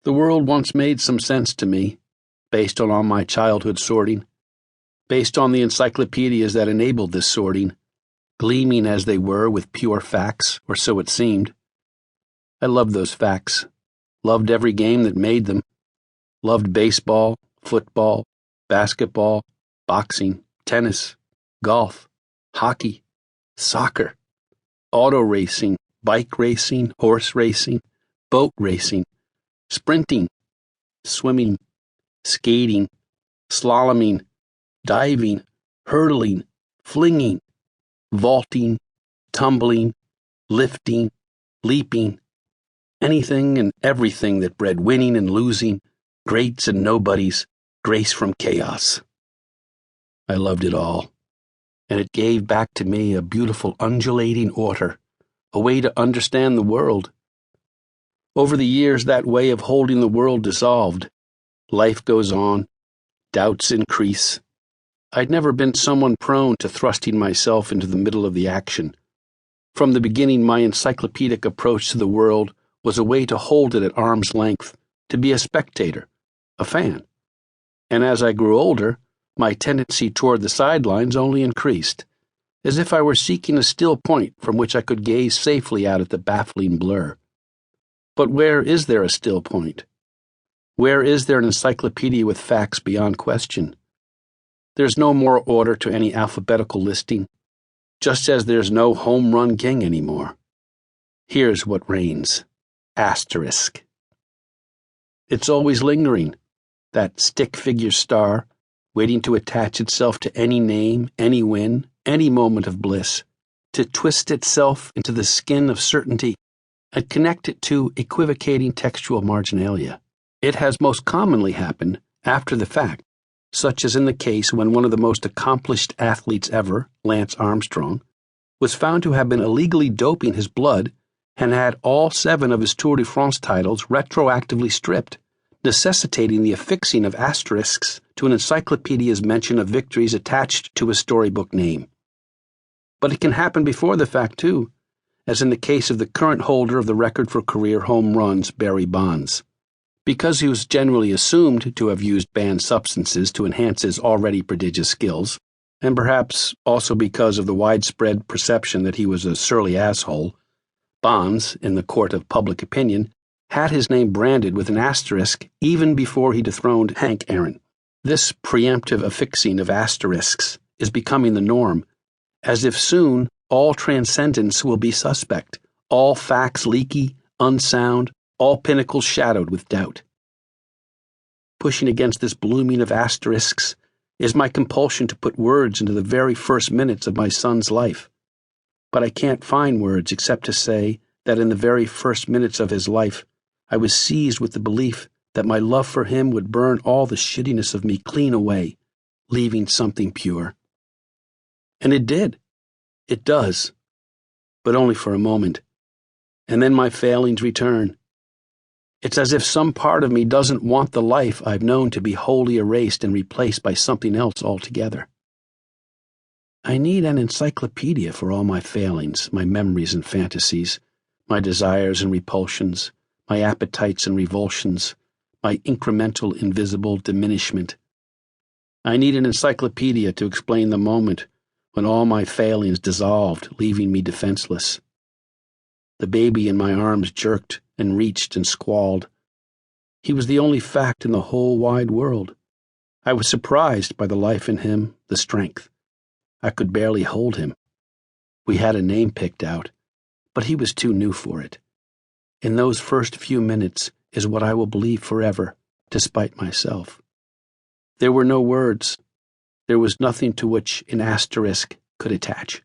The world once made some sense to me, based on all my childhood sorting, based on the encyclopedias that enabled this sorting, gleaming as they were with pure facts, or so it seemed. I loved those facts, loved every game that made them, loved baseball, football, basketball, boxing, tennis, golf, hockey, soccer, auto racing, bike racing, horse racing, boat racing, sprinting, swimming, skating, slaloming, diving, hurdling, flinging, vaulting, tumbling, lifting, leaping, anything and everything that bred winning and losing, greats and nobodies, grace from chaos. I loved it all, and it gave back to me a beautiful undulating order, a way to understand the world. Over the years, that way of holding the world dissolved. Life goes on. Doubts increase. I'd never been someone prone to thrusting myself into the middle of the action. From the beginning, my encyclopedic approach to the world was a way to hold it at arm's length, to be a spectator, a fan. And as I grew older, my tendency toward the sidelines only increased, as if I were seeking a still point from which I could gaze safely out at the baffling blur. But where is there a still point? Where is there an encyclopedia with facts beyond question? There's no more order to any alphabetical listing, just as there's no home run king anymore. Here's what reigns: asterisk. It's always lingering, that stick figure star, waiting to attach itself to any name, any win, any moment of bliss, to twist itself into the skin of certainty and connect it to equivocating textual marginalia. It has most commonly happened after the fact, such as in the case when one of the most accomplished athletes ever, Lance Armstrong, was found to have been illegally doping his blood and had all 7 of his Tour de France titles retroactively stripped, necessitating the affixing of asterisks to an encyclopedia's mention of victories attached to a storybook name. But it can happen before the fact, too, as in the case of the current holder of the record for career home runs, Barry Bonds. Because he was generally assumed to have used banned substances to enhance his already prodigious skills, and perhaps also because of the widespread perception that he was a surly asshole, Bonds, in the court of public opinion, had his name branded with an asterisk even before he dethroned Hank Aaron. This preemptive affixing of asterisks is becoming the norm, as if soon all transcendence will be suspect, all facts leaky, unsound, all pinnacles shadowed with doubt. Pushing against this blooming of asterisks is my compulsion to put words into the very first minutes of my son's life. But I can't find words except to say that in the very first minutes of his life, I was seized with the belief that my love for him would burn all the shittiness of me clean away, leaving something pure. And it did. It does. But only for a moment. And then my failings return. It's as if some part of me doesn't want the life I've known to be wholly erased and replaced by something else altogether. I need an encyclopedia for all my failings, my memories and fantasies, my desires and repulsions, my appetites and revulsions, my incremental invisible diminishment. I need an encyclopedia to explain the moment when all my failings dissolved, leaving me defenseless. The baby in my arms jerked and reached and squalled. He was the only fact in the whole wide world. I was surprised by the life in him, the strength. I could barely hold him. We had a name picked out, but he was too new for it. In those first few minutes is what I will believe forever, despite myself. There were no words. There was nothing to which an asterisk could attach.